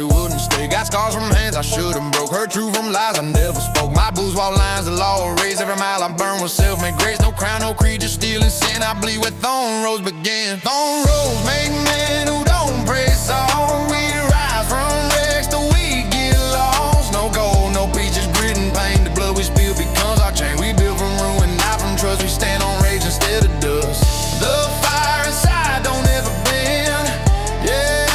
wouldn't stay. Got scars from hands I should've broke, heard truth from lies I never spoke. My boots walk lines, the law erased. Every mile I burn with self-made grace. No crown, no creed, just stealing sin. I bleed where thorn roads begin. Thorn roads make men who don't pray song. We rise from wrecks till we get lost. No gold, no peaches, grit and pain. The blood we spill becomes our chain. We build from ruin, not from trust. We stand on rage instead of dust. The fire inside don't ever bend. Yeah.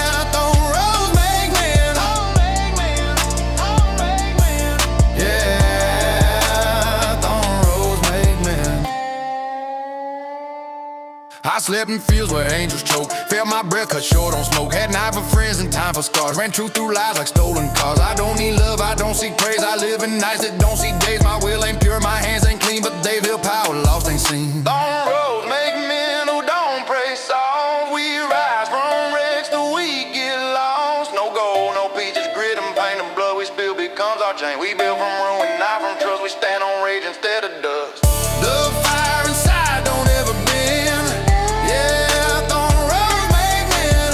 I slept in fields where angels choke. Felt my breath cut short on smoke. Had night for friends and time for scars. Ran truth through lies like stolen cars. I don't need love, I don't seek praise. I live in nights that don't see days. My will ain't pure, my hands ain't clean, but they feel power lost ain't seen. Thorn roads make men who don't pray songs. We rise from wrecks till we get lost. No gold, no peaches, grit and pain. The blood we spill becomes our chain. We build from ruin, not from trust. We stand on rage instead of dust. The fire inside don't ever bend. Yeah, thorn roads make men.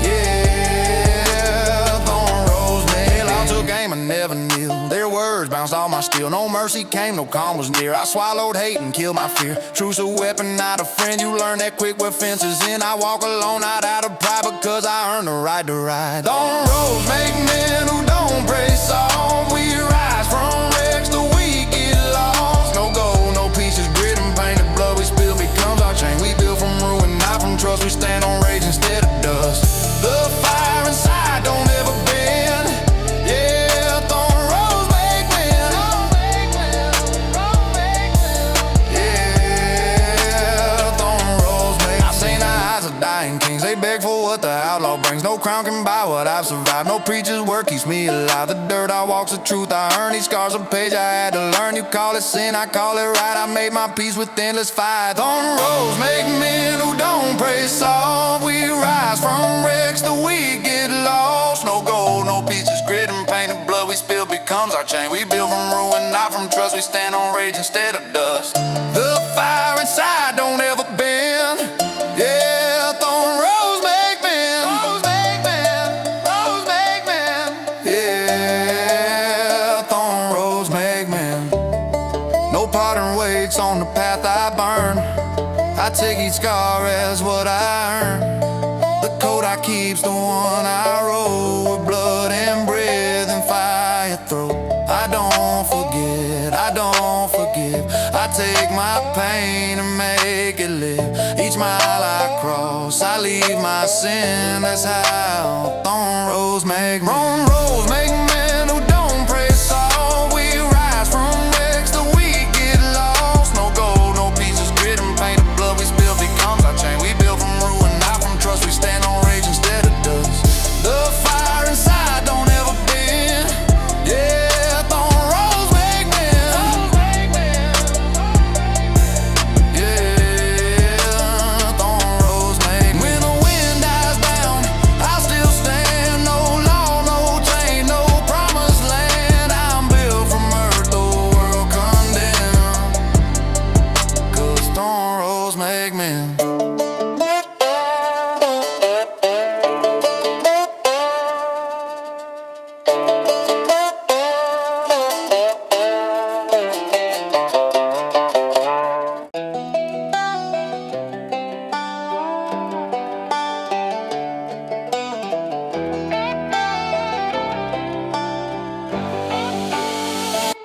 Yeah, thorn roads make men. I took aim and never kneeled. Their words bounced all my steel. No mercy came, no calm was near. I swallowed hate and killed my fear. Truth's a weapon, not a friend. You learn that quick where fences in. I walk alone, not out of pride, because I earned the right to ride. Thorn roads make men who don't pray songs. We rise from wrecks till we get lost. No gold, no peaches, grit and pain. The blood we spill becomes our chain. We build from ruin, not from trust. We stand on rage instead of dust. The fire inside don't ever bend. Yeah, thorn roads make men. Yeah, thorn roads make men. I've seen the eyes of dying kings. They beg for what the outlaw brings. No crown can buy what I've survived. No preacher's word keeps me alive. The dirt I walk's the truth I earn. These scars a page I had to learn. You call it sin, I call it right. I made my peace with endless fire. Thorn roads make men who don't pray soft. We rise from wrecks till we get lost. No gold, no peaches, grit and pain. The blood we spill becomes our chain. We build from ruin, not from trust. We stand on rage instead of dust. The fire inside don't ever bend. Yeah, thorn roads make men. Roads make men. Roads make men. Yeah, thorn roads make men. No pardon waits on the path I burn. I take each scar as what I earn. The code I keep's the one I roll. With blood and breath and fire throat. I don't forget, I don't forgive. I take my pain and make it live. Each mile I cross, I leave my sin. That's how thorn roads make men. Thorn roads make men who don't pray soft. We rise from wrecks till we get lost. No gold, no peaches, grit and pain. The blood we spill becomes our chain. We build from ruin, not from trust. We stand on rage instead of dust. The fire inside don't ever bend. Yeah.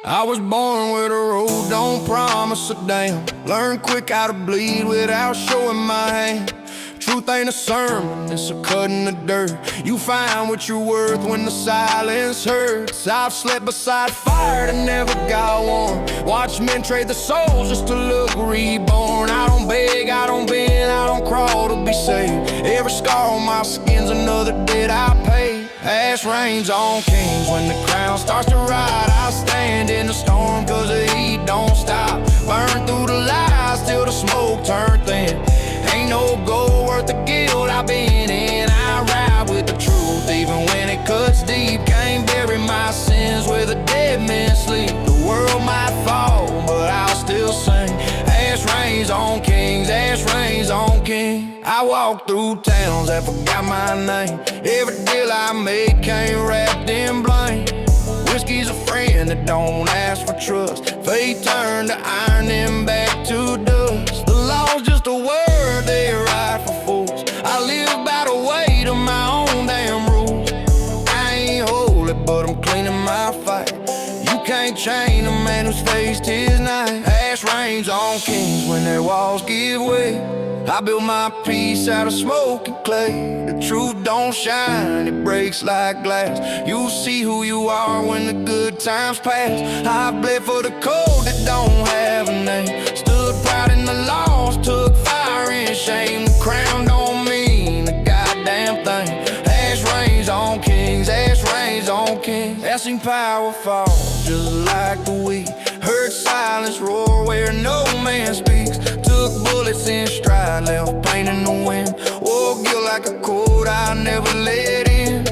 I was born with a road, don't promise a damn. Learn quick how to bleed without showing my hand. Truth ain't a sermon, it's a cut in the dirt. You find what you're worth when the silence hurts. I've slept beside fire that never got warm. Watch men trade their souls just to look reborn. I don't beg, I don't bend, I don't crawl to be saved. Every scar on my skin's another debt I pay. Ash rains on kings when the crown starts to ride. I stand in the storm cause the heat don't stop. Burn through the lies till the smoke turn thin. Ain't no gold worth the guilt I've been in. I ride with the truth even when it cuts deep. Can't bury my sins where the dead men sleep. The world might fall, but I'll still sing. Ash rains on kings, ash rains on kings. I walk through towns that forgot my name. Every deal I made came wrapped in blame. Whiskey's a friend that don't ask for trust. Fate turned to iron and back to dust. The law's just a word they write for fools. I live by the weight of my own damn rules. I ain't holy, but I'm cleaning my fight. You can't chain a man who's faced his night. Ash rains on kings when their walls give way. I build my peace out of smoke and clay. The truth don't shine, it breaks like glass. You'll see who you are when the good times pass. I've bled for the code that don't have a name. Stood proud in the loss, took fire and shame. The crown don't mean a goddamn thing. Ash rains on kings, ash rains on kings. I've seen power fall just like the wheat. Heard silence roar where no man speaks. Took bullets in stride, left pain in the wind. Wore guilt like a code I never let in.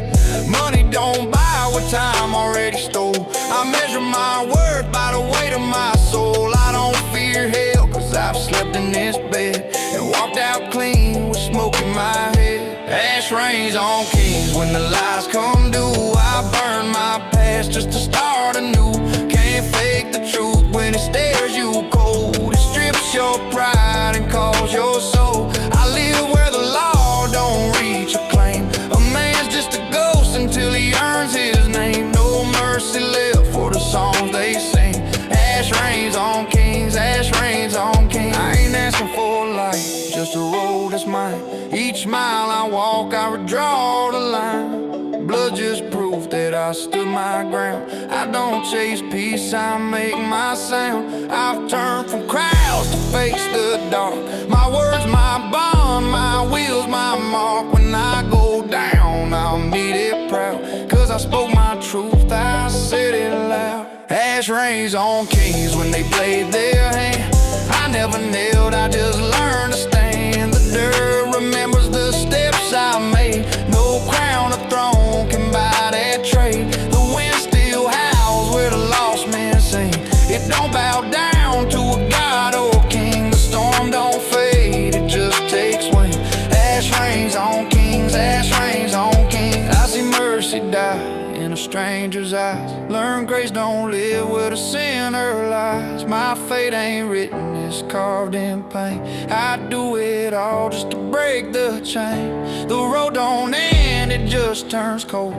Money don't buy what time already stole. I measure my worth by the weight of my soul. I don't fear hell, cause I've slept in this bed and walked out clean with smoke in my head. Ash rains on kings when the lies come due. I burn my past just to start anew. Can't fake the truth when it stares you cold. It strips your pride and calls your soul. I live where the law don't reach a claim. A man's just a ghost until he earns his name. No mercy left for the songs they sing. Ash rains on kings, ash rains on kings. I ain't asking for a life, just a road that's mine. Each mile I walk, I redraw the line. Blood just proof that I stood my ground. I don't chase peace, I make my sound. I've turned from crowds to face the dark. My words, my bond, my wheels, my mark. When I go down, I'll meet it proud. Cause I spoke my truth, I said it loud. Ash rains on kings when they played their hand. I never knelt, I just learned to stand. The dirt remembers the steps I made. No crown or throne can buy that trade. The wind still howls where the lost men sing. It don't bow down to a god or a king. The storm don't fade, it just takes wing. Ash rains on kings, ash rains on kings. I see mercy die in a stranger's eyes. Learn grace don't live where the sinner lies. My fate ain't written, it's carved in pain. I do it all just to break the chain. The road don't end, it just turns cold.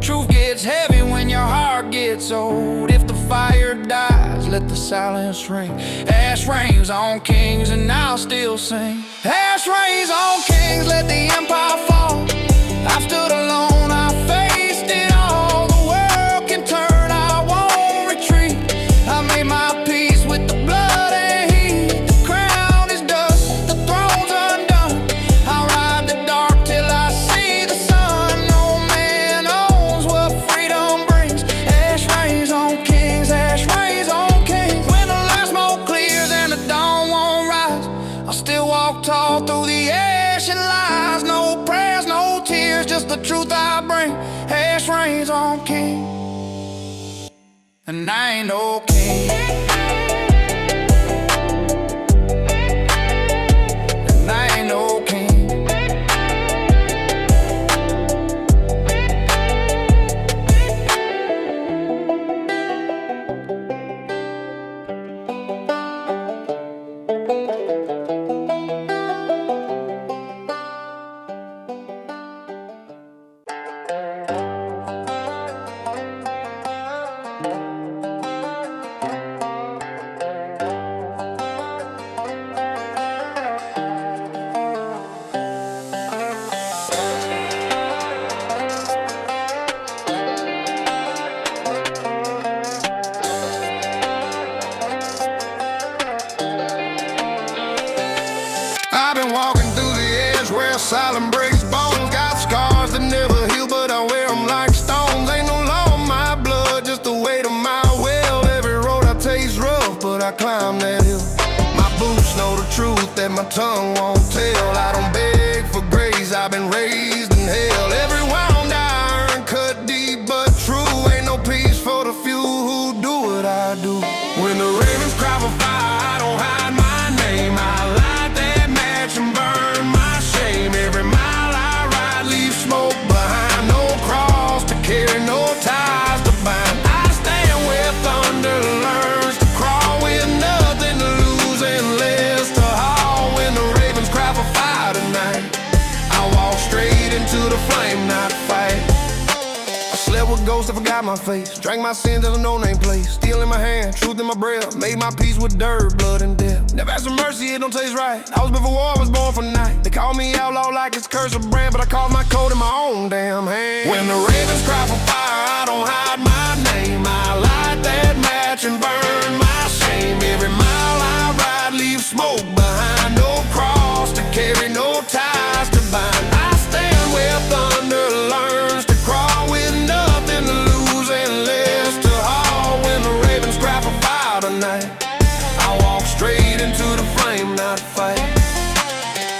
Truth gets heavy when your heart gets old. If the fire dies, let the silence ring. Ash rains on kings and I'll still sing. Ash rains on kings, let the empire fall. I've stood alone, I faced it all. The world can turn, I won't retreat. I made my peace with the blood and heat. The crown is dust, the throne's undone. I'll ride the dark till I see the sun. No man owns what freedom brings. Ash rains on kings, ash rains on kings. When the last smoke clears and the dawn won't rise, I'll still walk tall through the ash and lies. No prayers, no tears, just the truth I bring. Ash rains on king, and I ain't no king. And I ain't no king. I've been walking through the edge where silence breaks bones. Got scars that never heal, but I wear them like stones. Ain't no law in my blood, just the weight of my will. Every road I taste rough, but I climb that hill. My boots know the truth that my tongue won't tell. I don't beg for grace, I've been raised in hell. Every wound I earn cut deep but true. Ain't no peace for the few who do what I do. When the ravens cry for fire, I don't hide my name. I light that match and burn my shame. ghost, I forgot my face. Drank my sins at a no-name place. Steel in my hand, truth in my breath. Made my peace with dirt, blood, and death. Never asked for mercy, it don't taste right. I was built for war, I was born for night. They call me outlaw like it's curse of brand, but I carved my code in my own damn hand. When the ravens cry for fire, I don't hide my name. I light that match and burn my shame. Every mile I ride, leave smoke behind. No cross to carry, no ties to bind. I stand where thunder learns to crawl, with nothing to lose and less to haul. When the ravens cry for fire tonight, I walk straight into the flame, not fight.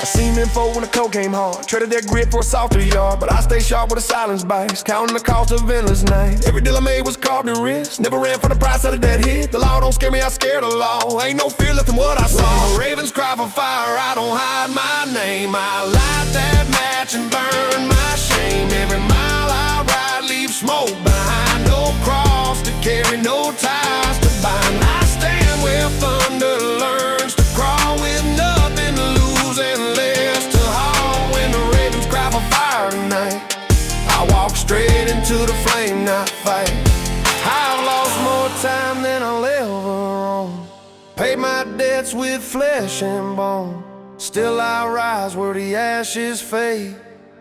I seen men fold when the cold came hard, traded their grit for a softer yard, but I stay sharp with a silence bites, counting the cost of endless nights. Every deal I made was carved in risk, never ran for the price of a dead hit. The law don't scare me, I scare the law. Ain't no fear left in what I saw. When the ravens cry for fire, I don't hide my name. I light that match and burn my shame. Every mile I ride, leave smoke behind. No cross to carry, no ties to bind. I stand where thunder learns to crawl, with nothing to lose and less to haul. When the ravens cry for fire tonight, I walk straight into the flame, not fight. I've lost more time than I'll ever own, paid my debts with flesh and bone. Still I rise where the ashes fade.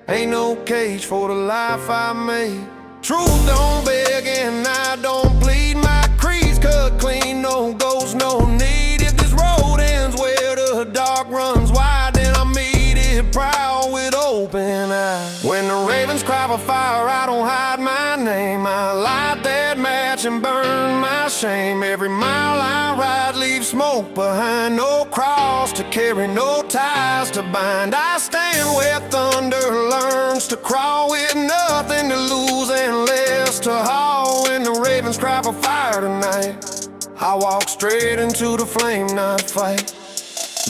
Ain't no cage for the life I made. Truth don't beg and I don't plead. My creed's cut clean, no ghost, no need. If this road ends where the dark runs wide, then I meet it proud with open eyes. When the ravens cry for fire, I don't hide my name. I light that match and burn my shame. Every mile I ride, leave smoke behind. No cross to carry, no ties to bind. I stand where thunder learns to crawl, with nothing to lose and less to haul. When the ravens cry for fire tonight, I walk straight into the flame, not fight.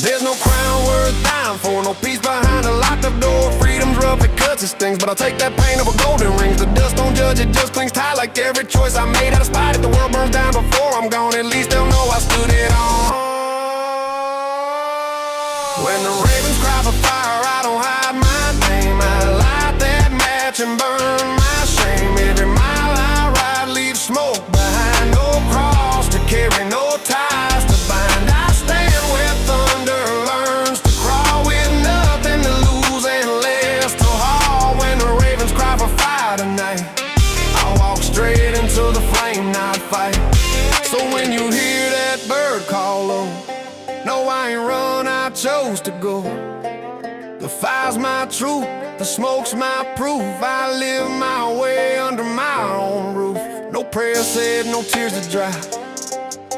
There's no crown worth dying for, no peace behind a locked up door. Freedom's rough, it cuts, it stings, but I'll take that pain over golden rings. The dust don't judge, it just clings tight like every choice I made. Out of spite, if the world burns down before I'm gone, at least they'll know I stood it on. When the ravens cry for fire, I don't hide my name. I light that match and burn my shame. Every mile I ride, leave smoke behind. No cross to carry, no ties to bind. I stand where thunder learns to crawl, with nothing to lose and less to haul. When the ravens cry for fire tonight, I walk straight into the flame, not fight. So when you hear that bird call low, no, I ain't run, I chose to go. The fire's my truth, the smoke's my proof. I live my way under my own roof. No prayer said, no tears to dry,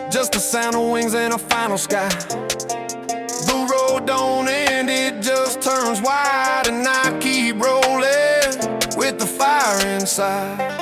just the sound of wings and a final sky. The road don't end, it just turns wide, and I keep rolling with the fire inside.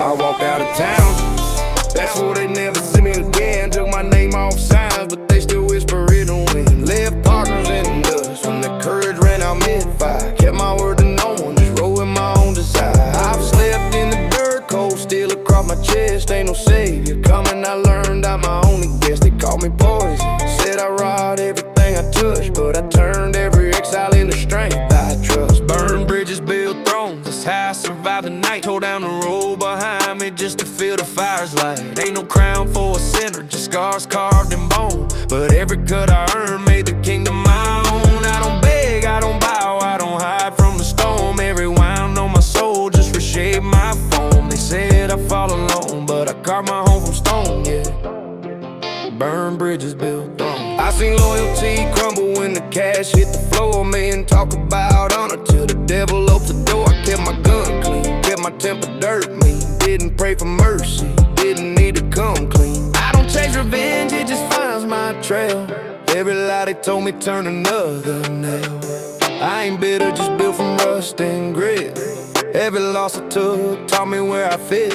I walked out of town, that's where they never see me again. Took my name off signs, but they still whisper it on wind. Left partners in the dust when the courage ran out mid-fire. Kept my word to no one, just roll with my own desire. I've slept in the dirt, cold steel across my chest. Ain't no savior coming, I learned I'm my only guest. They called me poison, said I robbed everything I touched, but I turned every exile into strength I trust. Burned bridges, built thrones, that's how I survived the night. Tore down the road behind me just to feel the fire's light. Ain't no crown for a sinner, just scars carved in bone, but every cut I earned made the kingdom my own. I don't beg, I don't bow, I don't hide from the storm. Every wound on my soul just reshaped my form. They said I fall alone, but I carved my home from stone, yeah. Burn bridges, built thrones. I seen loyalty crumble when the cash hit the floor. Man, talk about honor till the devil opens the door. I kept my gun clean, kept my temper dirt mean. Didn't pray for mercy, didn't need to come clean. I don't chase revenge, it just finds my trail. Every lie they told me turned another nail. I ain't bitter, just built from rust and grit. Every loss I took taught me where I fit.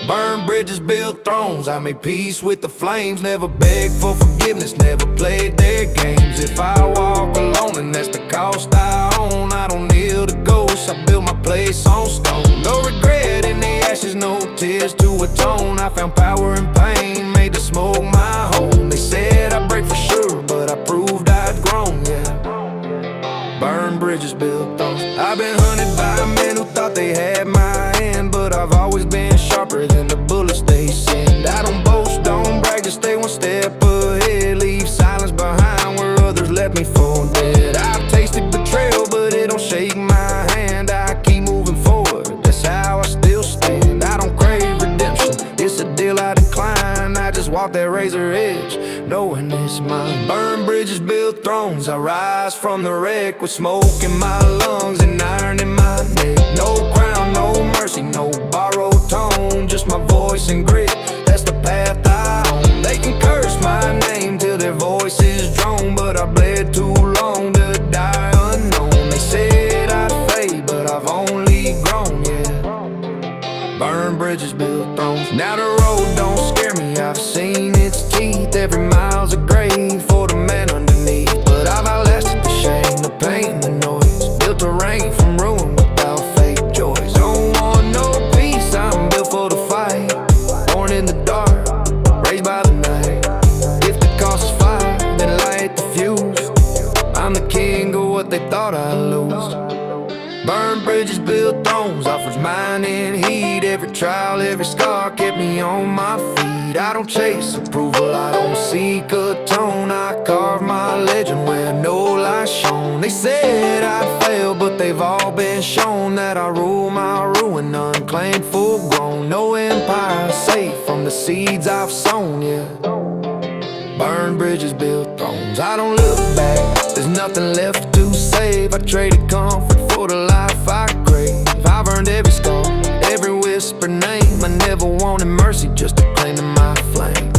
Burn bridges, build thrones, I made peace with the flames. Never begged for forgiveness, never played their games. If I walk alone, and that's the cost I own, I don't kneel to ghosts, I built my place on stone. No regret in the ashes, no tears to atone. I found power in pain, made the smoke my home. They said I'd break for sure, but I proved I'd grown, yeah. Burn bridges, build thrones. I've been hunted by men who thought they had my hand, but I've always been sharper than the bullets they send. I don't boast, don't brag, just stay one step ahead. Leave silence behind where others left me for dead. I've tasted betrayal, but it don't shake my hand. I keep moving forward, that's how I still stand. I don't crave redemption, it's a deal I decline. I just walk that razor edge, knowing it's mine. Burn bridges, build thrones, I rise from the wreck with smoke in my lungs and iron in my neck. No crown, no mercy, no borrowed tone, just my voice and grit, that's the path I own. They can curse my name till their voice is drone, but I bled too long to die unknown. They said I'd fade, but I've only grown, yeah. Burn bridges, build thrones. Now the road don't scare me, I've seen its teeth. Every mile's a grave for the man underneath, but I've outlasted the shame, the pain, the noise. Built a rain from ruin without fake joys. Don't want no peace, I'm built for the fight. Born in the dark, raised by the night. If the cost is fire, then light the fuse. I'm the king of what they thought I'd lose. Burn bridges, build thrones, offers mine in heat. Every trial, every scar kept me on my feet. I don't chase approval, I don't seek a tone. I carve my legend where no light shone. They said I'd fail, but they've all been shown that I rule my ruin, unclaimed, full grown. No empire safe from the seeds I've sown, yeah. Burn bridges, build thrones, I don't look back, there's nothing left to save. I traded comfort for the life I crave. I've earned every scar, every whispered name. I never wanted mercy, just a claim to my flame.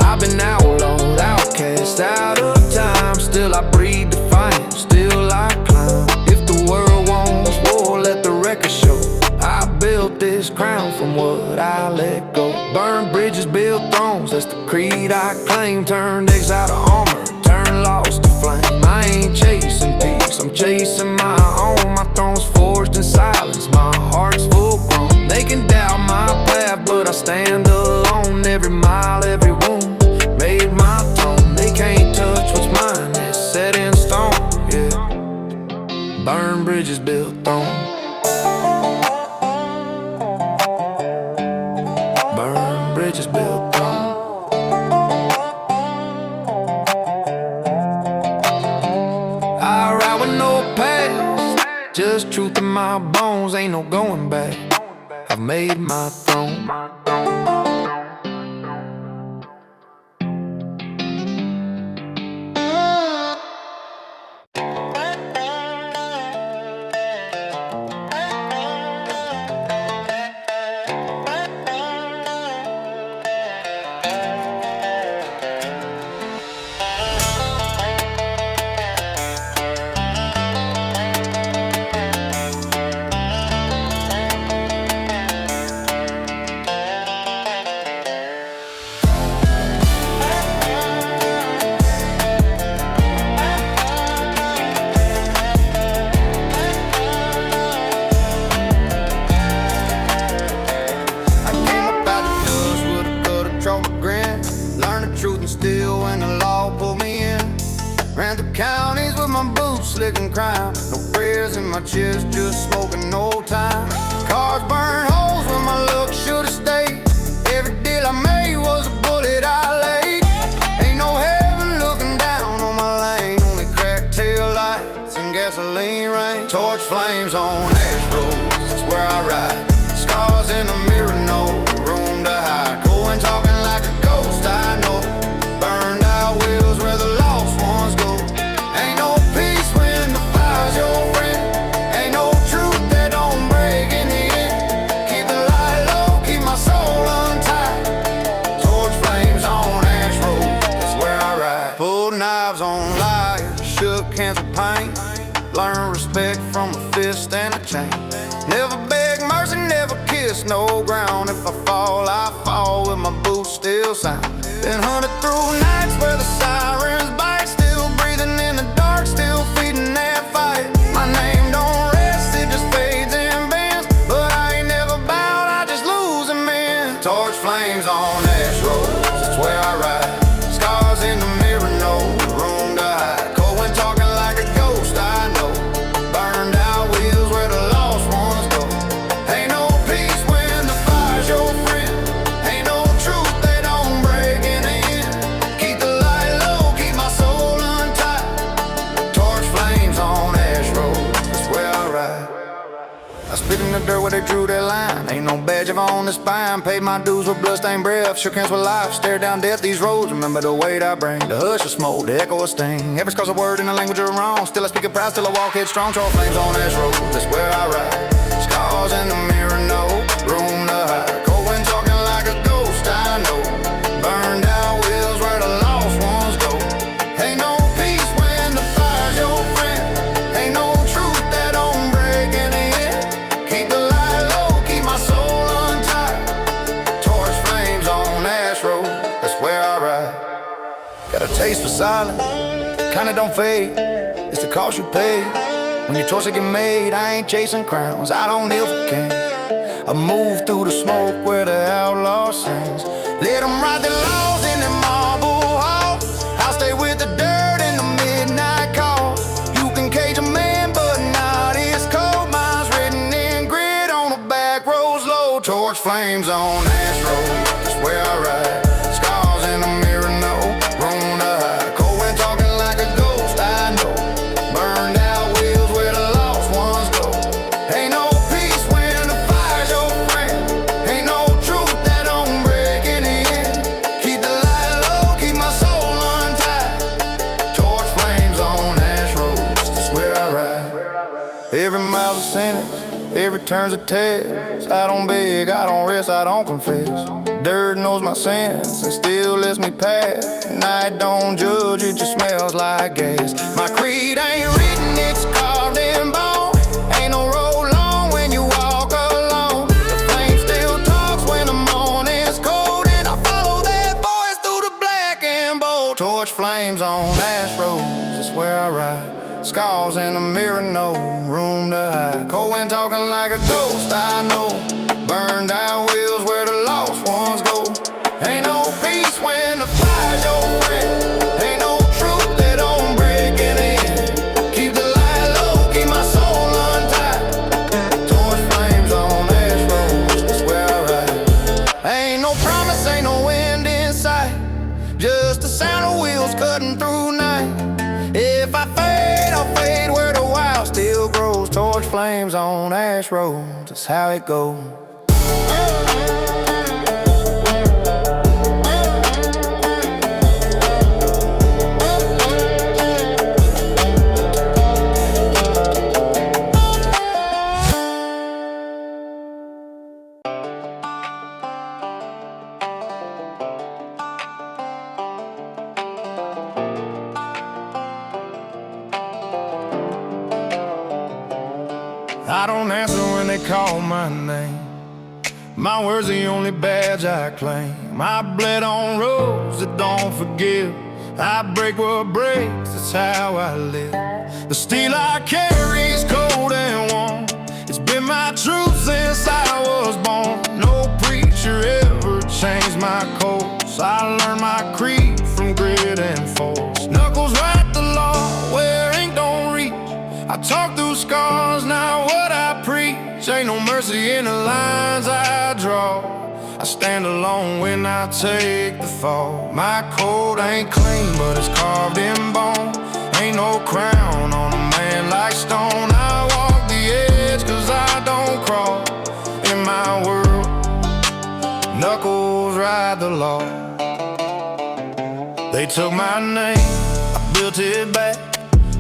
I've been outlawed, outcast, out of time. Still I breathe defiant, still I climb. If the world wants war, let the record show. I built this crown from what I let go. Burn bridges, build thrones, that's the creed I claim. Turned exile to armor, turned lost to flame. I ain't chasing peace, I'm chasing my own. My throne's forged in silence, my heart's full grown. They can doubt my path, but I stand alone. Every mile, every wound, made my throne. They can't touch what's mine, it's set in stone, yeah. Burn bridges, build thrones. Burn bridges, build thrones. I ride with no past, just truth in my bones, ain't no going back. I've made my throne. Slicking crime, no prayers in my chest, just smoking old time. Cars burn holes when my luck should've stayed. Every deal I made was a bullet I laid. Ain't no heaven looking down on my lane, only cracked tail lights and gasoline rain. Torch flames on ash roads, that's where I ride. Scars in the mirror, no room to hide. Going talking like a ghost, I know. Burned out wheels where the lost ones go. Ain't no peace when the fire's your friend. Ain't no truth that don't break in the end. Keep the light low, keep my soul untied. Torch flames on ash roads, that's where I ride. Pulled knives on liars, shook hands with pain. Learn respect from a fist and a chain. Never beg mercy, never kiss against no ground. If I fall with my boots still sound. Been hunted through nights where the sirens bite, still breathing in the dark, still feeding that fight. My name don't rest, it just fades and bends, but I ain't never bowed, I just lose a man. Torch flames on ash roads, that's where I ride. Scars in the mirror, no room to hide. Cold when talking like a ghost, I know. Burned out wheels where the lost ones go. Ain't no peace when the fire's your friend. Ain't no truth they don't break in the end. Keep the light low, keep my soul untied. Torch flames on ash roads, that's where I ride. I spit in the dirt where they drew their line. Ain't no badge of on the spine. Paid my dues with bloodstained breath. Shook hands with life, stared down death these roads. Remember the weight I bring, the hush of smoke, the echo of sting. Every scar's a word in the language of wrong. Still I speak of pride, still I walk headstrong. Torch flames on ash roads, that's where I ride. Scars in the mirror, no room to hide. Cold when talking like a ghost, I know. Burned out wheels where the lost ones go. Ain't no peace when the fire's your friend. Ain't no truth that don't break in the end. Keep the light low, keep my soul untied. Torch flames on ash road, that's where I ride. Got a taste for silence, kinda don't fade. It's the cost you pay when your choices get made. I ain't chasing crowns, I don't kneel for king. I move through the smoke where the outlaw sings. Let them ride their laws in the marble halls. I'll stay with the dirt in the midnight call. You can cage a man, but not his cold. Mine's written in grit on the back roads low. Torch flames on ash road, that's where I ride. Scars in the mirror, no room to hide. Cold when talking like a ghost, I know. Burned out wheels where the lost ones go. Ain't no peace when the fire's your friend. Ain't no truth that don't break in the end. Keep the light low, keep my soul untied. Torch flames on ash roads, that's where I ride. Every mile's a sentence, every turn's a test. I don't beg, I don't rest, I don't confess. Dirt knows my sins and still lets me pass. Night don't judge, it just smells like gas. My creed ain't written, it's carved in bone. Ain't no road long when you walk alone. The flame still talks when the morning's cold, and I follow that voice through the black and bold. Torch flames on ash roads, that's where I ride. Scars in the mirror, no room to hide. Cold when talking like a ghost, I know. Burned out wheels where the lost ones go. Ain't no peace when the fire's your friend. Ain't no truth that don't break in the end. Keep the light low, keep my soul untied. Torch flames on ash roads, that's where I ride. Ain't no promise, ain't no end in sight. Just the sound of wheels cutting through night. If I fade, I'll fade where the wild still grows. Torch flames on ash roads, that's how it goes. I don't answer when they call my name. My word's the only badge I claim. I bled on roads that don't forgive. I break what breaks, that's how I live. The steel I carry's cold and warm. It's been my truth since I was born. No preacher ever changed my course. I learned my creed from grit and force. Knuckles write the law where ink don't reach. I talk through scars, now what I preach. Ain't no mercy in the lines I draw. I stand alone when I take the fall. My code ain't clean, but it's carved in bone. Ain't no crown on a man like stone. I walk the edge cause I don't crawl. In my world, knuckles ride the law. They took my name, I built it back.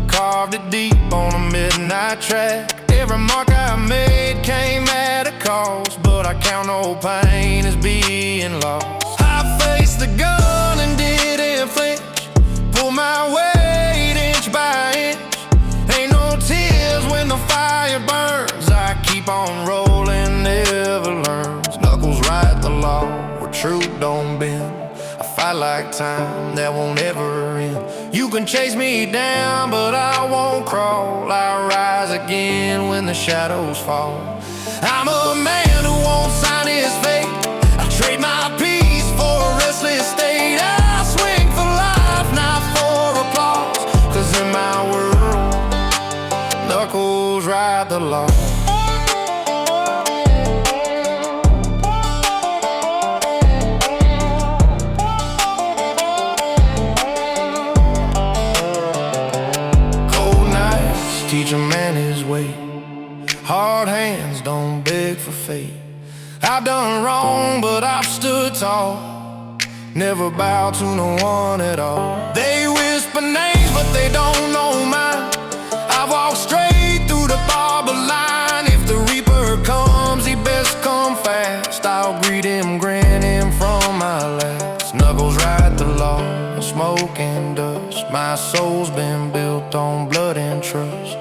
Carved it deep on a midnight track. Every mark I made came at a cost, but I count no pain as being lost. I faced the gun and didn't flinch. Pull my weight inch by inch. Ain't no tears when the fire burns. I keep on rolling, never learn. truth don't bend. I fight like time that won't ever end. You can chase me down, but I won't crawl. I rise again when the shadows fall. I'm a man who won't sign his fate. I trade my peace for a restless state. I swing for life, not for applause. 'Cause in my world, knuckles ride the law. Teach a man his way. Hard hands don't beg for fate. I've done wrong, but I've stood tall. Never bow to no one at all. They whisper names, but they don't know mine. I walk straight through the barber line. If the reaper comes, he best come fast. I'll greet him, grinning from my last. Knuckles ride the law, smoke and dust. My soul's been built on blood and trust.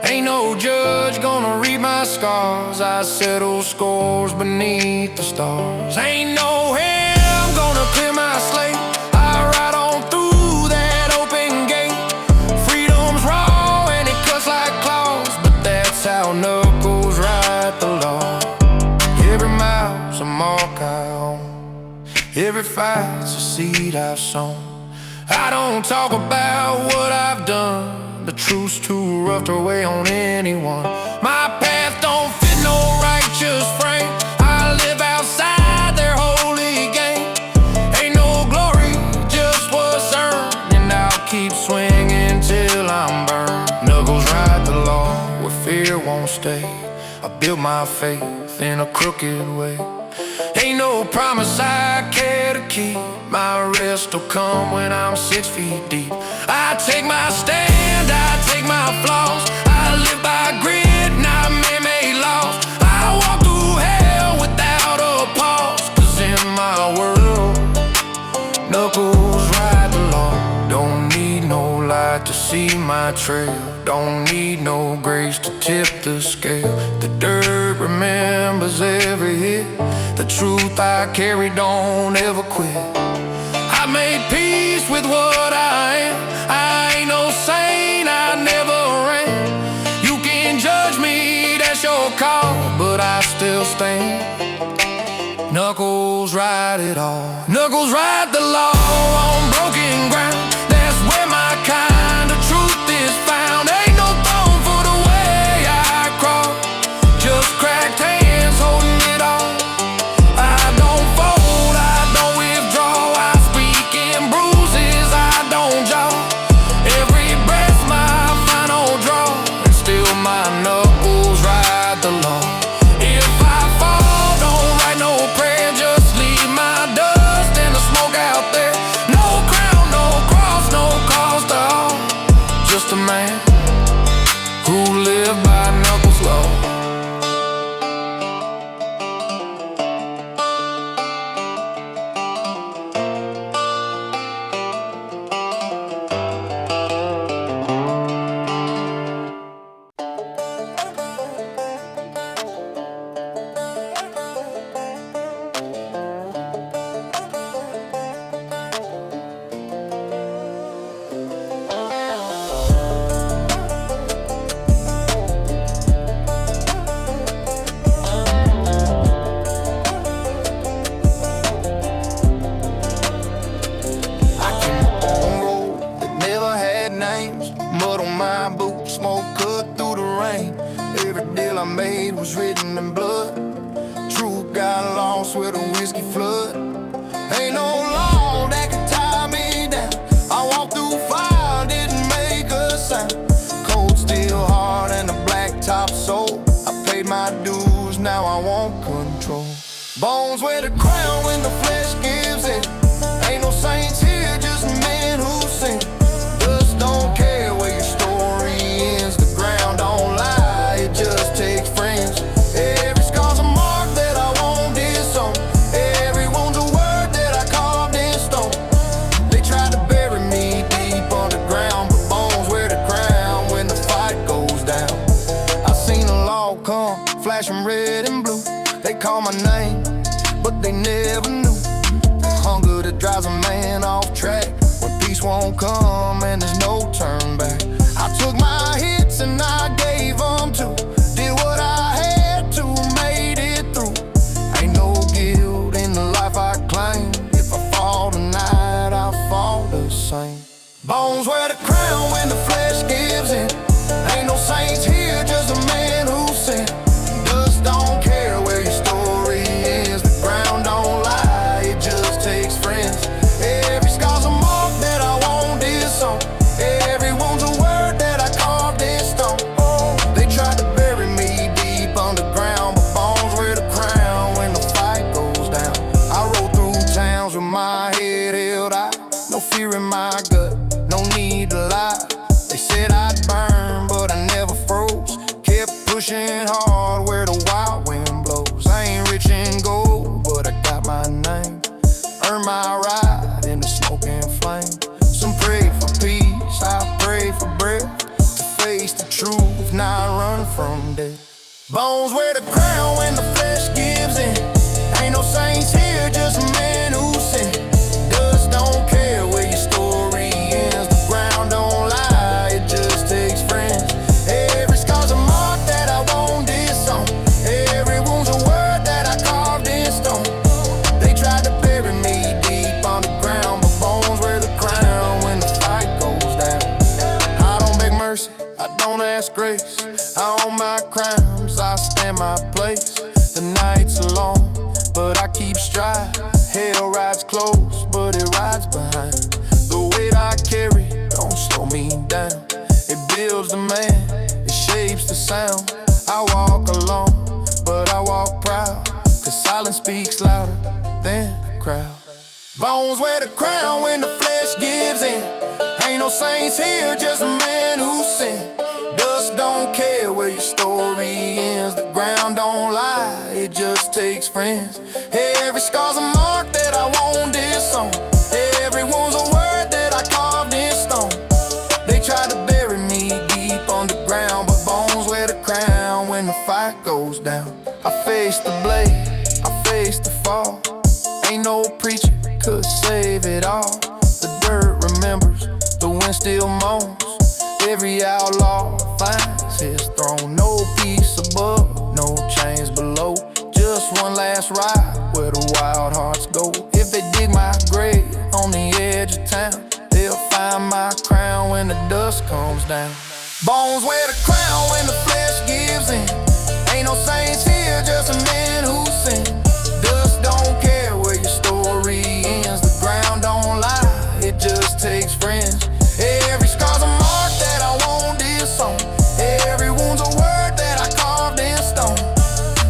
Ain't no judge gonna read my scars. I settle scores beneath the stars. Ain't no him gonna clear my slate. I ride on through that open gate. Freedom's raw and it cuts like claws, but that's how knuckles ride the law. Every mile's a mark I own. Every fight's a seed I've sown. I don't talk about what I've done. The truth's too rough to weigh on anyone. My path don't fit no righteous frame. I live outside their holy game. Ain't no glory, just what's earned. And I'll keep swinging till I'm burned. Knuckles ride the law where fear won't stay. I built my faith in a crooked way. Ain't no promise I care to keep. My rest will come when I'm 6 feet deep. I take my stand, I take my flaws. I live by grit, not man-made laws. I walk through hell without a pause. 'Cause in my world, knuckles ride the law. Don't need no light to see my trail. Don't need no grace to tip the scale. The dirt remembers every hit. The truth I carry don't ever quit. I made peace with what I am. I ain't no saint, I never ran. You can judge me, that's your call, but I still stand. Knuckles ride it all. Knuckles ride the law on broken ground. That's where my kind of truth is found. Ain't no throne for the way I crawl. Just cracked hands holding it all. I don't fold, I don't withdraw. I speak in bruises, I don't jaw. Every breath my final draw. And still my knuckles ride the law. If I fall, don't write no prayer. Just leave my dust and the smoke out there. No crown, no cross, no cause to all. Just a man who lived by knuckles law. Mud on my boots, smoke cut through the rain. Every deal I made was written in blood. Truth got lost with a whiskey flood. Ain't no law that can tie me down. I walked through fire, didn't make a sound. Cold steel hard and a black top soul. I paid my dues, now I want control. Bones wear the crown when the flesh gives in. Ain't no saints here, just men who sin. Dust don't care where your story ends. The ground don't lie, it just takes friends. Every scar's a mark that I won't disown. Every wound's a word that I carved in stone. They tried to bury me deep underground, but bones wear the crown when the fight goes down. I seen the law come, flashing red and blue. They call my name, but they never knew drives a man off track when peace won't come and there's no turn back. I took my hits and I gave them to, did what I had to, made it through. Ain't no guilt in the life I claim. If I fall tonight, I'll fall the same. Bones wear the crown when the flesh gives in. Ain't no saints here, just a man who sinned. Dust don't care where your story ends. The ground don't lie, it just takes friends. Every scar's a mark that I won't disown. Every wound's a word that I carved in stone. They tried to bury me deep underground, but bones wear the crown when the fight goes down. I rode through towns with my head held high, no fear in my gut, no need to lie. They said I'd burn, but I never froze. Kept pushing hard where the wild wind blows. I ain't rich in gold, but I got my name. Earned my ride in the smoke and flame. Some pray for peace, I pray for breath, to face the truth, not run from death. Bones wear the crown when the flesh gives in. Ain't no saints here, just a man who sinned. Dust don't care where your story ends. The ground don't lie, it just takes friends. Every scar's a mark that I won't disown. Every wound's a word that I carved in stone. They tried to bury me deep underground, but bones wear the crown when the fight goes down. I don't beg mercy, I don't ask grace. I own my crimes, I stand my place. The nights are long, but I keep stride. Hell rides close, but it rides behind. The weight I carry don't slow me down. It builds the man, it shapes the sound. I walk alone, but I walk proud, cause silence speaks louder than the crowd. Bones wear the crown when the flesh gives in. Ain't no saints here, just a man who sinned. Dust don't care where your story ends. The ground don't lie, it just takes friends. Every scar's a mark that I won't disown. Every wound's a word that I carved in stone. They tried to bury me deep underground, but bones wear the crown when the fight goes down. I face the blade, I face the fall. Ain't no preacher could save it all. The dirt remembers, the wind still moans. Every outlaw finds his throne. No peace above, no chains below. Just one last ride where the wild hearts go. If they dig my grave on the edge of town, they'll find my crown when the dust comes down. Bones wear the crown when the flesh gives in. Ain't no saints here, just a man who sinned. Dust don't care where your story ends. The ground don't lie, it just takes friends. Every scar's a mark that I won't disown. Every wound's a word that I carved in stone.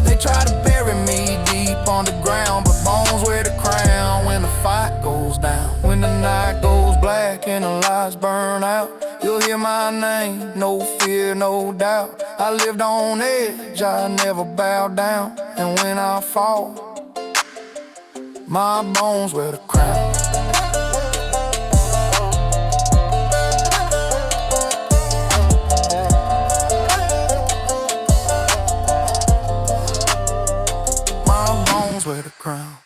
They try to bury me deep underground, but bones wear the crown when the fight goes down. When the night goes black and the lights burn out, you'll hear my name, no fear, no doubt. I lived on edge, I never bowed down. And when I fall, my bones wear the crown. Wear the crown.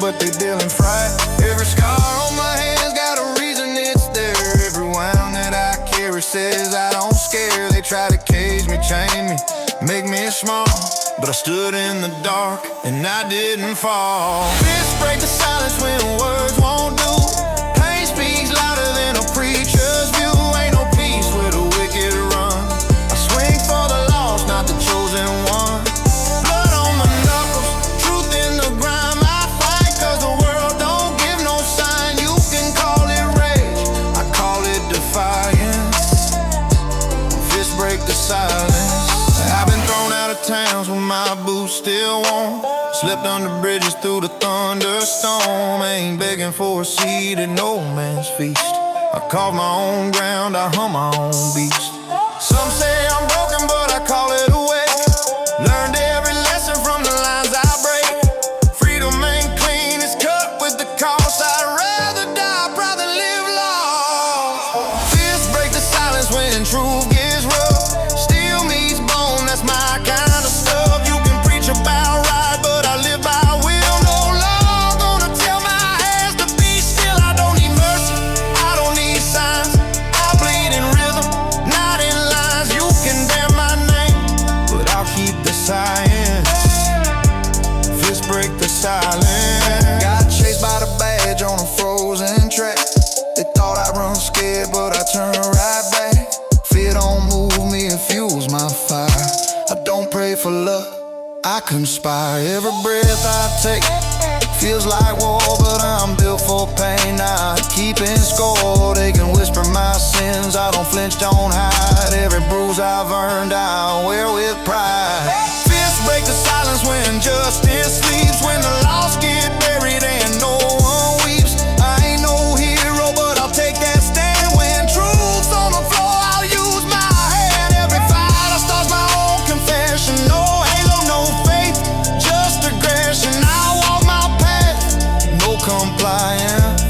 But they dealing fright. Every scar on my hands got a reason, it's there. Every wound that I carry says I don't scare. They try to cage me, chain me, make me small, but I stood in the dark and I didn't fall. Fists break the silence when words won't do. Pain speaks louder than a preacher's view. Ain't no peace where the wicked run. I swing for the lost, not the chosen one. Blood on the knuckles, truth in the my boots still warm. Slipped under bridges through the thunderstorm. Ain't begging for a seat at no man's feast. I carve my own ground, I hum my own beast. Some say I'm broken, but I call it awake. Learned every lesson from the lines I break. Freedom ain't clean, it's cut with the cost. I'd rather die proud than live lost. Fists break the silence when truth gets rough. Steel meets bone, that's my kind of stuff. You can preach about right, but I live by will. No law gonna tell my hands to be still. I don't need mercy, I don't need signs. I bleed in rhythm, not in lines. You can damn my name, but I'll keep the science. Fists break the silence. Got chased by the badge on a frozen track. They thought I'd run scared, but I turned right back. Fear don't move me, it fuels my fire. I don't pray for luck, I conspire. Every breath I take feels like war, but I'm built for pain, not keeping score. They can whisper my sins, I don't flinch, don't hide. Every bruise I've earned, I wear with pride. Fists break the silence when justice sleeps. When the lost get buried and no one weeps. I ain't no hero, but I'll take that stand. When truth's on the floor, I'll use my hand. Every fight I starts my own confession. No halo, no faith, just aggression. I walk my path, no compliance.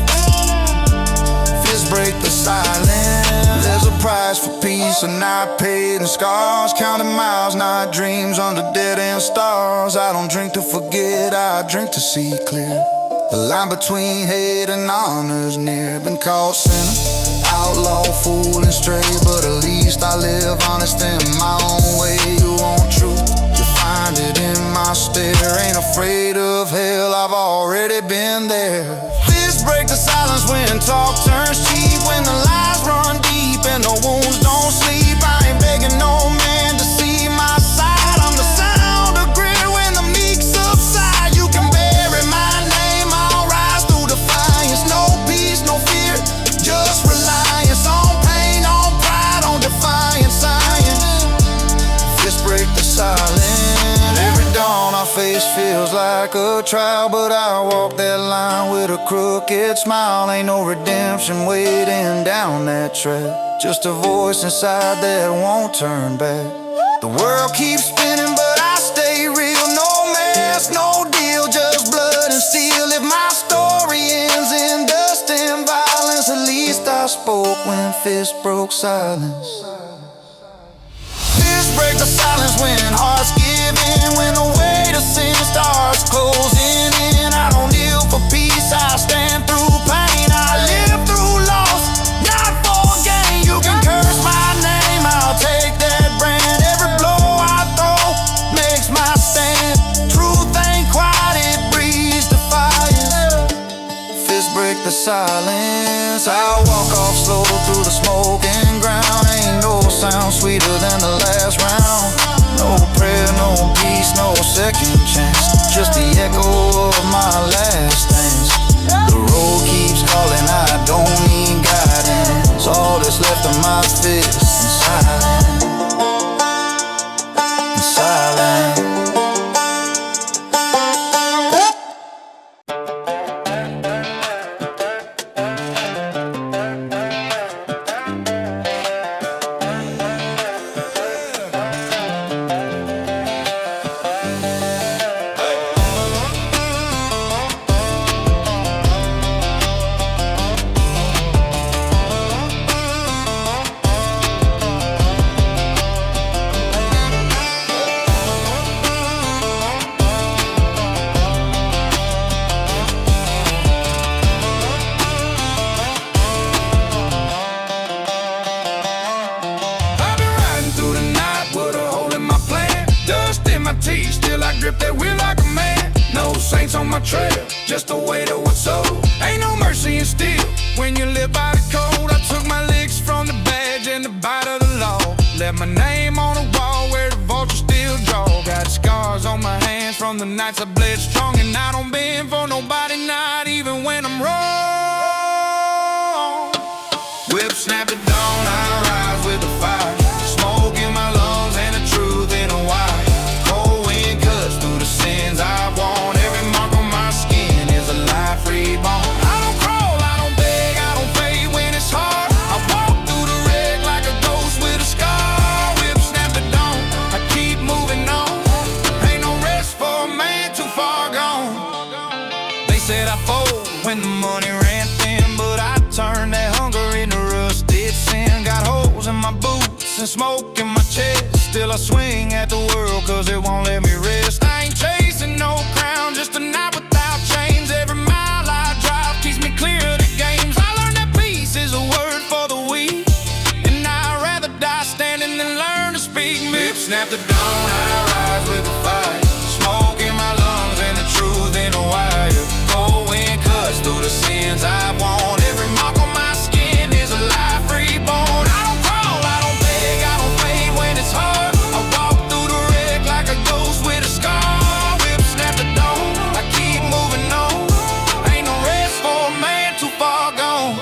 Fists break the silence. There's a price for peace, and not paid in scars. Counting miles, not dreams under dead-end stars. I don't drink to forget, I drink to see clear. The line between hate and honor's near. Been called sinner, outlaw, fool and stray, but at least I live honest in my own way. You want truth, you find it in my stare. Ain't afraid of hell, I've already been there. Fists break the silence when talk turns cheap. When the lies run deep and the wounds don't sleep. I ain't begging no man to see my side. I'm the sound of grit when the meek subside. You can bury my name, I'll rise through defiance. No peace, no fear, just reliance on pain, on pride, on defiant science. Fists break the silence. Every dawn I face feels like a trial, but I walk that line with a crooked smile. Ain't no redemption waiting down that track, just a voice inside that won't turn back. The world keeps spinning, but I stay real. No mask, no deal, just blood and steel. If my story ends in dust and violence, at least I spoke when fists broke silence. Fists break the silence when hearts give in. When the weight of sin starts closing in. I don't kneel for peace, I stand through pain. I live through loss, not for gain. You can curse my name, I'll take that brand. Every blow I throw makes my stand. Truth ain't quiet, it breathes defiance. Fists break the silence. I'll walk off slow through the smoking ground. Ain't no sound sweeter than the last round. No prayer, no peace, no second chance, just the echo of my last dance. The road keeps calling, I don't need guidance. All that's left of my fists in silence, in silence. On my trail, just a weight of what's owed. Ain't no mercy in steel when you live by the code. I took my licks from the badge and the bite of the law. Left my name on the wall where the vultures still draw. Got scars on my hands from the nights I bled strong. And I don't bend for nobody, not even when I'm wrong. Whip snap at dawn, I rise with the fire. Smoke in my lungs and the truth in a wire. Cold wind cut when the money ran thin, but I turned that hunger into rusted sin. Got holes in my boots and smoke in my chest. Still I swing at the world cause it won't let me rest. I ain't chasing no crown, just a night without chains. Every mile I drive keeps me clear of the games. I learned that peace is a word for the weak, and I'd rather die standing than learn to speak. Rip snap the dawn, I rise with the fire. Smoke in my lungs and the truth in a wire. Cold wind cuts through the sins I want. Every mark on my skin is a life reborn. I don't crawl, I don't beg, I don't fade when it's hard. I walk through the wreck like a ghost with a scar. Whip snap the dawn, I keep moving on. Ain't no rest for a man too far gone.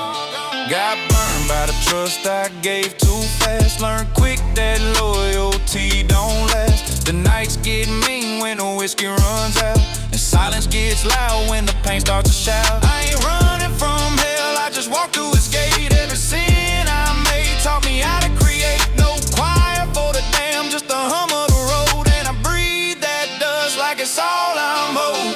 Got burned by the trust I gave too fast. Learned quick that loyalty don't last. The nights get mean when the whiskey runs out, and silence gets loud when the pain starts to shout. I ain't running from hell, I just walk through its gate. Every sin I made taught me how to create. No choir for the damn, just the hum of the road. And I breathe that dust like it's all I'm owed.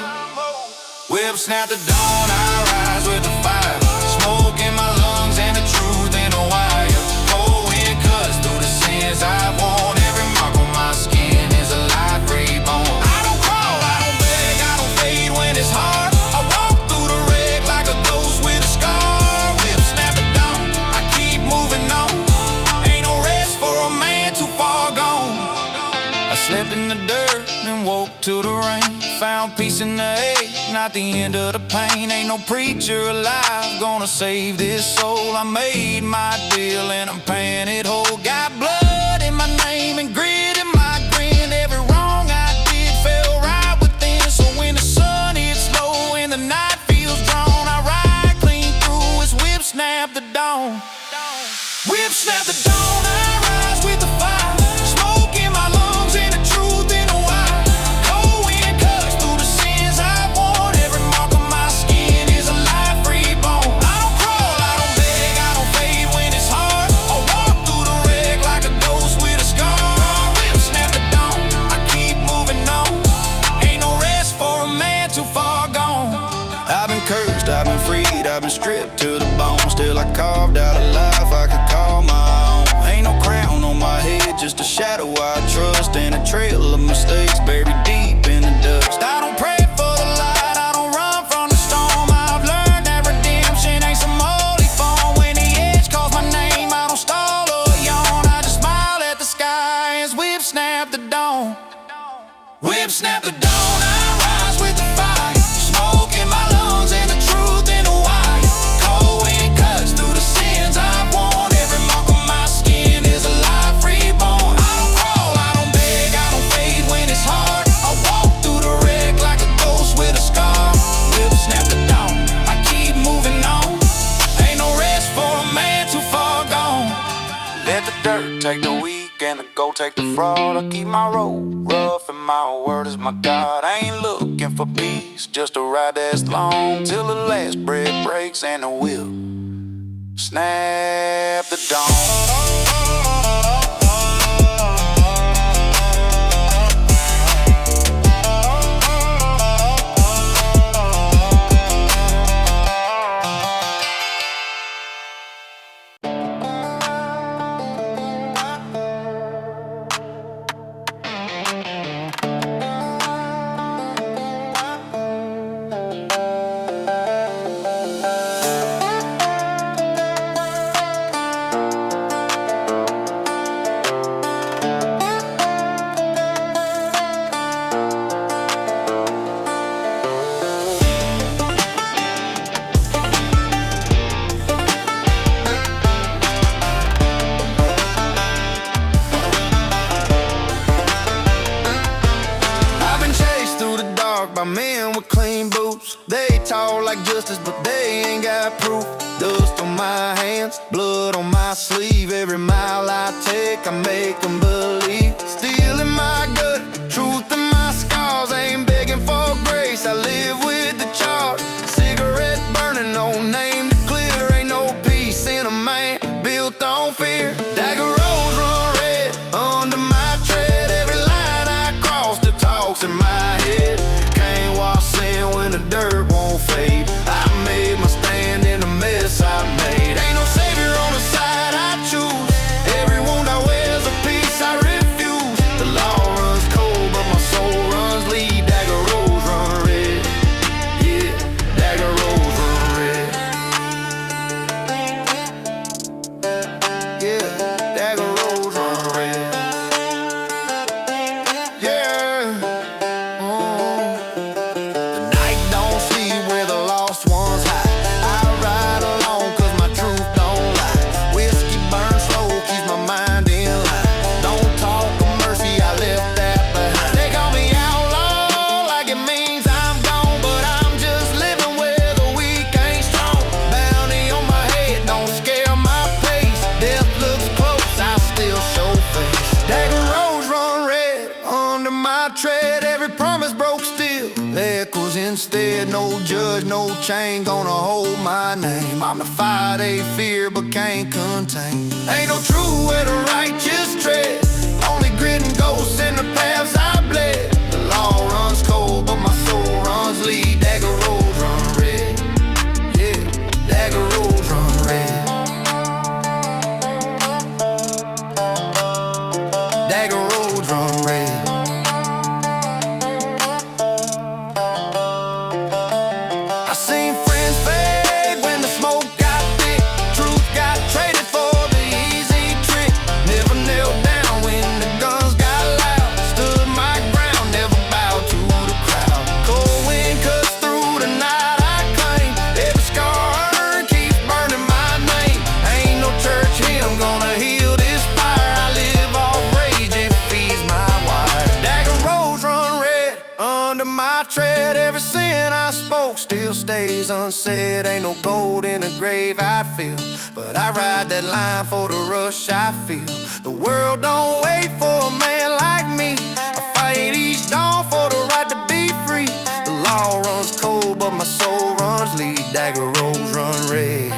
Whip snap the dawn, I rise with the fire. Smoke in my lungs and the truth in a wire. Cold wind cuts through the sins I want. Every mark on my skin is a life reborn. I don't crawl, I don't beg, I don't fade when it's hard. I walk through the wreck like a ghost with a scar. Whip snap the dawn, I keep moving on. Ain't no rest for a man too far gone. I slept in the dirt and woke to the rain. Found peace in the ache, not the end of the pain. Ain't no preacher alive gonna save this soul. I made my deal and I'm paying it whole. Got blood in my name and grit in my grin. Every wrong I did fell right within. So when the sun hits low and the night feels drawn, I ride clean through. It's whip snap the dawn. Whip snap the dawn, I rise with the fire. Smoke in my lungs and the truth in a wire. Cold wind cuts through the sins I want. Every mark on my skin is a life reborn. I don't crawl, I don't beg, I don't fade when it's hard. I walk through the wreck like a ghost with a scar. Whip snap the dawn, I keep moving on. Ain't no rest for a man too far gone. I've been cursed, I've been freed, I've been stripped to the bone. Still I carved out a life I could call my own. Ain't no crown on my head, just a shadow I trust, and a trail of mistakes buried deep in the dust. I don't pray for the light, I don't run from the storm. I've learned that redemption ain't some holy form. When the edge calls my name, I don't stall or yawn. I just smile at the sky and whip snap the dawn. Whip snap the dawn, I rise with the fire. Smoke in my lungs and the truth in a wire. Cold wind cuts through the sins I want. Every mark on my skin is a life reborn. I don't crawl, I don't beg, I don't fade when it's hard. I walk through the wreck like a ghost with a scar. Whip snap the dawn, I keep moving on. Ain't no rest for a man too far gone. Let the dirt take the weak and the gold take the fraud. I keep my road rough and my word is my God. I ain't looking for peace, just a ride that's long till the last breath breaks and the whip snap the dawn. by men with clean boots. They talk like justice, but they ain't got proof. Dust on my hands, blood on my sleeve. Every mile I take, I make them believe. Steel in my gut, truth in my scars. I ain't begging for grace, I live with the charge. Cigarette burning, no name to clear. Ain't no peace in a man built on fear. Dagger Roads Run Red under my tread. Every line I cross, the talks in my head. Can't wash sin when the dirt won't fade. I made instead. No judge, no chain gonna hold my name. I'm the fire they fear but can't contain. Ain't no true way to righteous tread. Only gritting ghosts in the paths I bled. The law runs cold but my soul runs lead. Dagger Roads Run Red. Yeah, Dagger Roads Run Red. Dagger Roads Run Red. I seen friends fade when the smoke got thick. Truth got traded for the easy trick. Never knelt down when the guns got loud. Stood my ground, never bowed to the crowd. Cold wind cuts through the night I claim. Every scar keeps burning my name. Ain't no church hymn gonna heal this fire. I live off rage, it feeds my wire. Dagger roads run red under my tread. Every sin I spoke still stays unsaid. Ain't no gold in the grave I feel, but I ride that line for the rush I feel. The world don't wait for a man like me. I fight each dawn for the right to be free. The law runs cold but my soul runs lead. Dagger roads run red.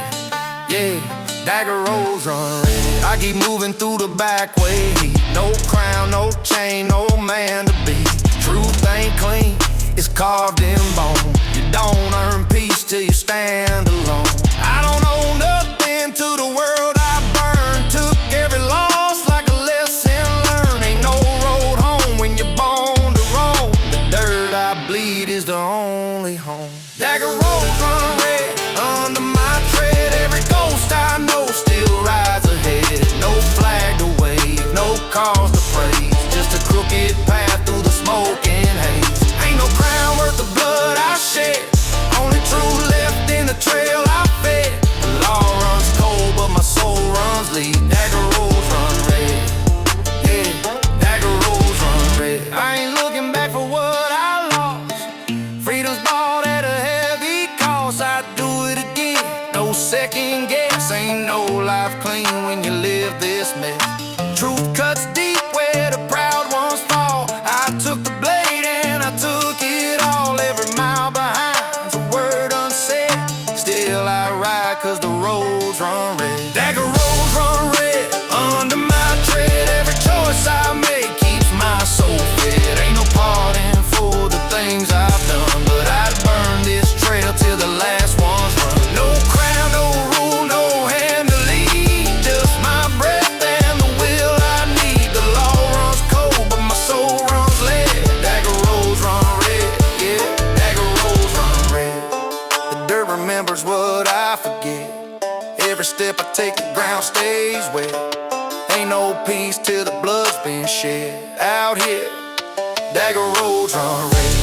Yeah, Dagger Roads Run Red. I keep moving through the back way. No crown, no chain, no man to be. Truth ain't clean, it's carved in bone. You don't earn peace till you stand alone. I don't owe nothing to the world I burned. Took every loss like a lesson learned. Ain't no road home when you're born to roam. The dirt I bleed is the only home. Dagger Roads Run Red under my tread. Every ghost I know still rides ahead. No flag to wave, no cause to praise. Just a crooked path through the smoke and haze. Ain't no crown worth the blood I shed. Only truth left in the trail I fed. The law runs cold but my soul runs lead. Dagger Roads Run Red. Yeah, Dagger Roads Run Red. I ain't looking back for what I lost. Freedom's bought at a heavy cost. I'd do it again, no second guess. Ain't no life clean when you live this mess. Truth cuts deep where the proud ones fall. I took the blade and I took it all. Every mile behind's a word unsaid. Still I ride cause the roads run red. Dagger roads run red under my tread. Every choice I make keeps my soul fed. Ain't no pardon for the things I've done, but I'd burn this trail till the last one's run. No crown, no rule, no hand to lead. Just my breath and the will I need. The law runs cold but my soul runs lead. Dagger roads run red. Yeah, Dagger roads run red. The dirt remembers what I forget. Every step I take the ground stays wet. Ain't no peace till the blood's been shed. Out here, Dagger roads run red.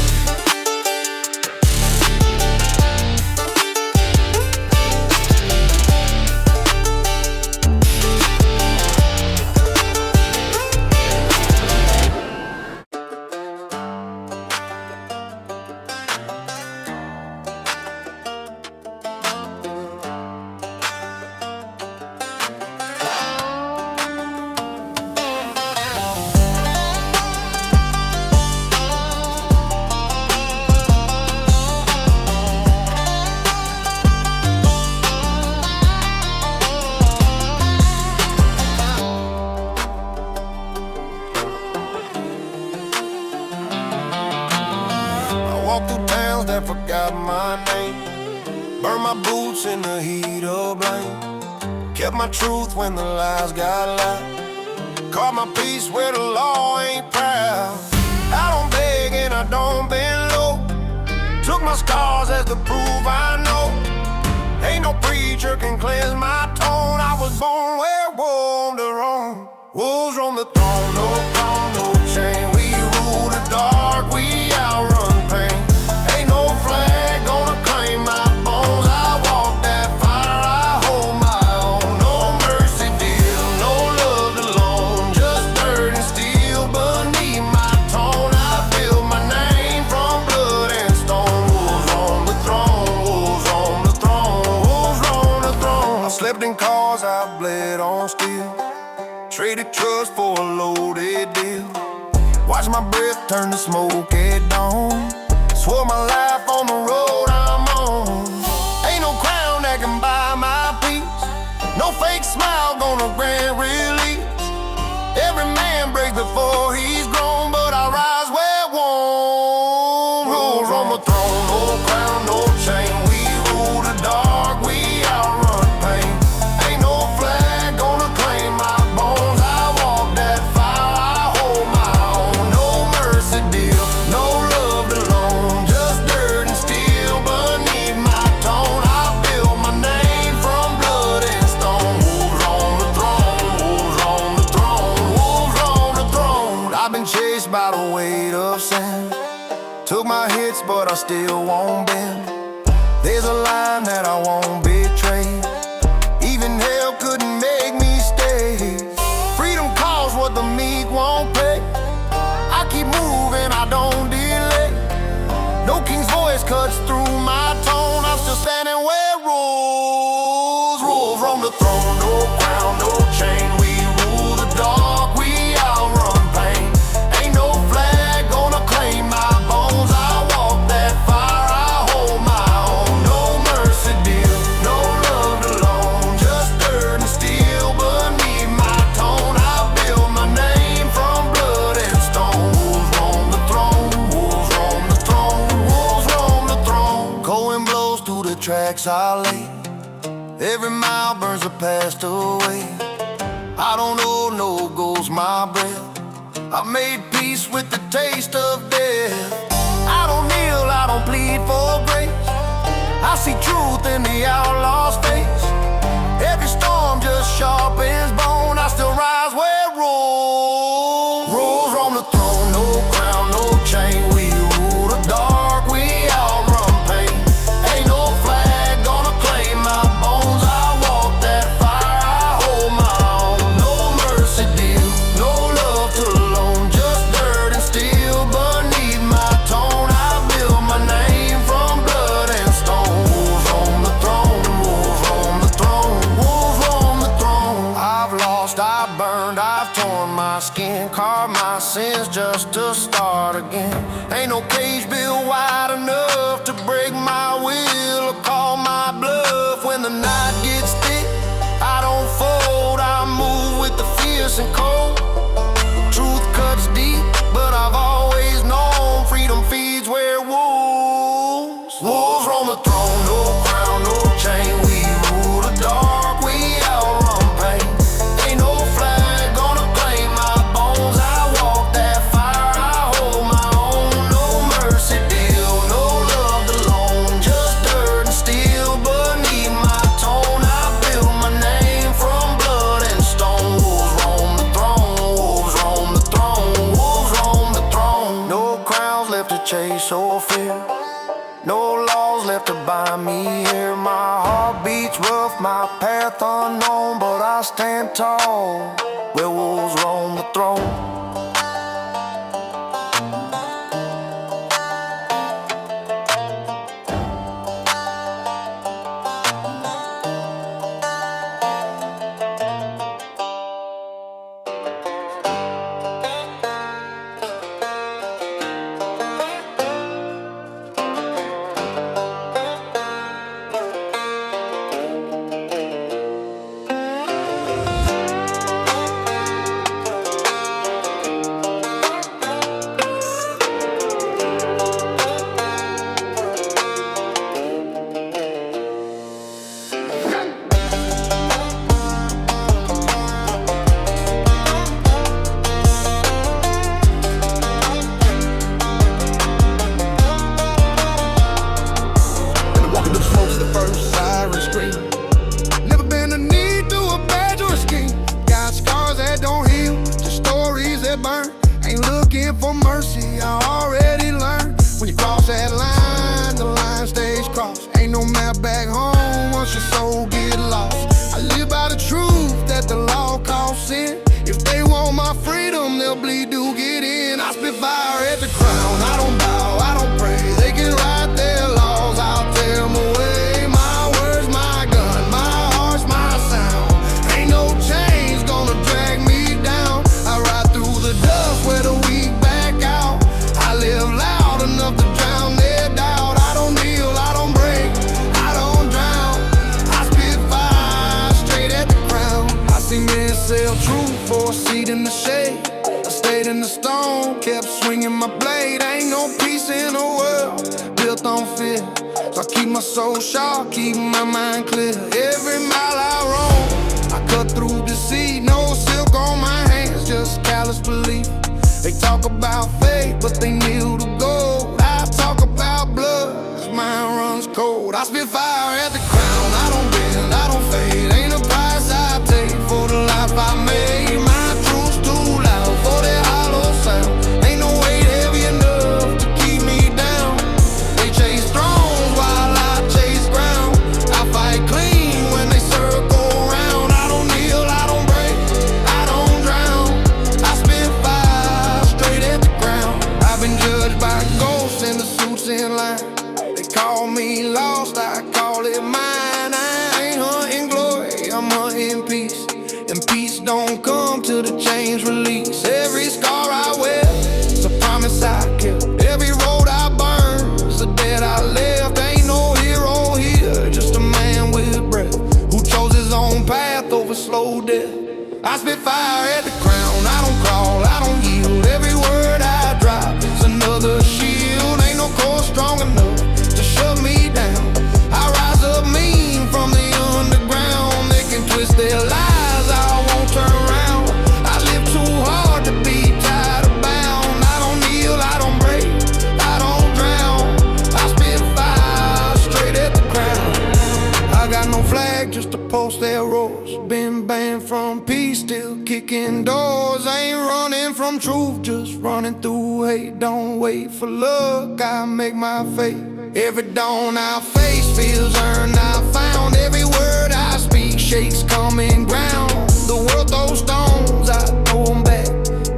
Walk through towns that forgot my name. Burn my boots in the heat of blame. Kept my truth when the lies got loud. Caught my peace where the law ain't proud. I don't beg and I don't bend low. Took my scars as the proof I know. Ain't no preacher can cleanse my tone. I was born where wolves to roam. Wolves on the throne, no crown, no chain. We rule the dark, we outrun pain. Ain't no flag gonna claim my bones. I walk that fire, I hold my own. No mercy deal, no love alone. Just dirt and steel beneath my tone. I feel my name from blood and stone. Wolves on the throne, wolves on the throne, wolves on the throne. I slept in cars, I bled on steel. Traded trust for a loaded deal. Watch my breath turn to smoke at dawn. Swore my life on the Wolves on the throne, no crown, no chain. We rule the dark, we outrun pain. Ain't no flag gonna claim my bones. I walk that fire, I hold my own. No mercy deal, no love alone. Just dirt and steel beneath my tone. I build my name from blood and stone. Wolves on the throne, wolves on the throne, wolves on the throne. I've been chased by the weight of sin. Took my hits, but I still won't bend. There's a line that I won't betray. Even hell couldn't make me stay. Freedom calls what the meek won't pay. I keep moving, I don't delay. No king's voice cuts through my tone. I'm still standing where rules. Rules from the throne, no crown, no chain. We rule the dark, we outrun pain. Ain't no flag gonna claim my bones. I walk that fire, I hold my own. No mercy deal, no love alone. Just dirt and steel beneath my tone. I build my name from blood and stone. Wolves on the throne, wolves on the throne, wolves on the throne. Cold wind blows through the tracks I lay. Every mile burns a past away. I don't know, no goes my breath. I made peace with the taste of death. I don't kneel, I don't plead for grace. I see truth in the outlaw's face. Every storm just sharpens bone. I still rise where rules. Rules on the throne, no crown, no chain. We rule the dark, we outrun pain. Ain't no flag gonna claim my bones. I walk that fire, I hold my own. No mercy deal, no love to alone. Just dirt and steel beneath my tone. I build my name from blood and stone. Wolves on the throne, wolves on the throne, wolves on the throne. I've lost, I've burned, I've torn my skin. Carved my sins just to start again. Ain't no cage built wide enough to break my will or call my bluff. When the night gets thick, I don't fold. I move with the fierce and cold. Truth cuts deep, but I've always known freedom feeds where wolves. Wolves on the throne, no crown, no chain. We rule the dark, we outrun pain. Ain't no flag gonna claim my bones. I walk that fire, I hold my own. No mercy deal, no love alone. Just dirt and steel beneath my tone. I build my name from blood and stone. Wolves on the throne, wolves on the throne, wolves on the throne. No crowns left to chase or fear. No laws left to bind me here. My heart beats rough, my path unknown, but I stand tall where wolves roam the throne. Spitfire at the crown. I don't bow, I don't pray. They can write their laws, I'll tear them away. My words, my gun, my heart's my sound. Ain't no chains gonna drag me down. I ride through the dust where the weak back out. I live loud enough to drown their doubt. I don't kneel, I don't break, I don't drown. I spit fire straight at the crown. I see men sell truth for a seat in the shade. Stayed in the stone, kept swinging my blade. Ain't no peace in the world my soul sharp, keep my mind clear. Every mile I roam, I cut through the sea. No silk on my hands, just callous belief. They talk about faith, but they kneel to gold. I talk about blood, 'cause mine runs cold. I spit fire at the crown, I don't bend, I don't fade. Ain't a price I take for the life I made. My truth's too loud for that hollow sound. Ain't no weight heavy enough to keep me down. They chase thrones while I chase ground. I fight clean when they circle around. I don't kneel, I don't break, I don't drown. I spit fire straight at the ground. I've been judged by ghosts in the suits in line. They call me lost, I call it mine. I ain't hunting glory, I'm hunting peace. And peace don't come till the chains release. Every scar I wear is a promise I kept. Every road I burn is a debt I left. Ain't no hero here, just a man with breath who chose his own path over slow death. I spit fire at the crown, I don't crawl, I don't yield. Every word I drop is another shield. Ain't no core strong enough to shut me down. I rise up mean from the underground. They can twist their lies, I won't turn around. I live too hard to be tied or bound. I don't kneel, I don't break, I don't drown. I spit fire straight at the crown. I got no flag, just a post arrows. Been banned from peace, still kicking doors. I ain't running from truth, just running through hate. Don't wait for luck, I make my fate. Every dawn I face feels earned, I found. Every word I speak shakes common ground. The world throws stones, I throw them back.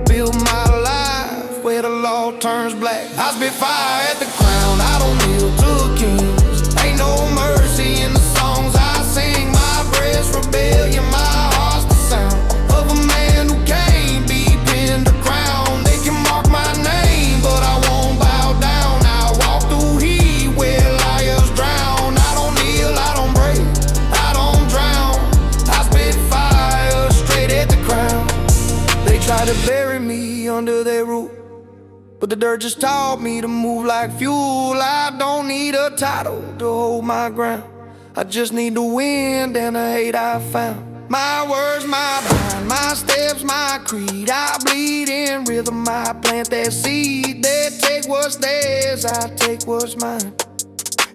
Build my life where the law turns black. I spit fire at the crown, I don't kneel to kings. Ain't no mercy in the songs I sing. My breath's rebellion, my heart's the sound of a man who can't be pinned or crowned. They can mark my name, but I won't bow down. I walk through heat where liars drown. I don't kneel, I don't break, I don't drown. I spit fire straight at the crown. They try to bury me under their roof, but the dirt just taught me to move like fuel. I don't need a title to hold my ground. I just need the wind and the hate I found. My words, my bind, my steps, my creed. I bleed in rhythm, I plant that seed. They take what's theirs, I take what's mine.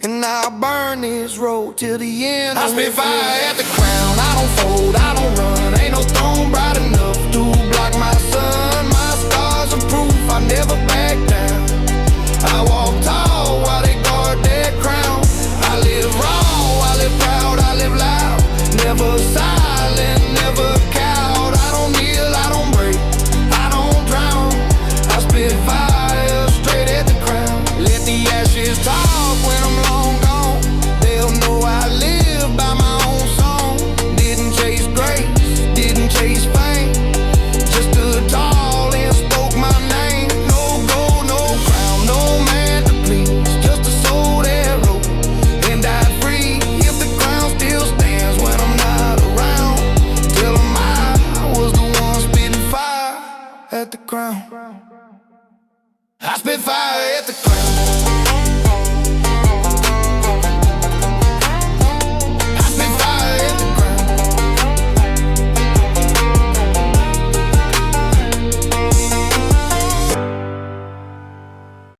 And I'll burn this road till the end. I spit fire at the crown, I don't fold, I don't run. Ain't no throne bright enough to block my sun. My scars are proof I never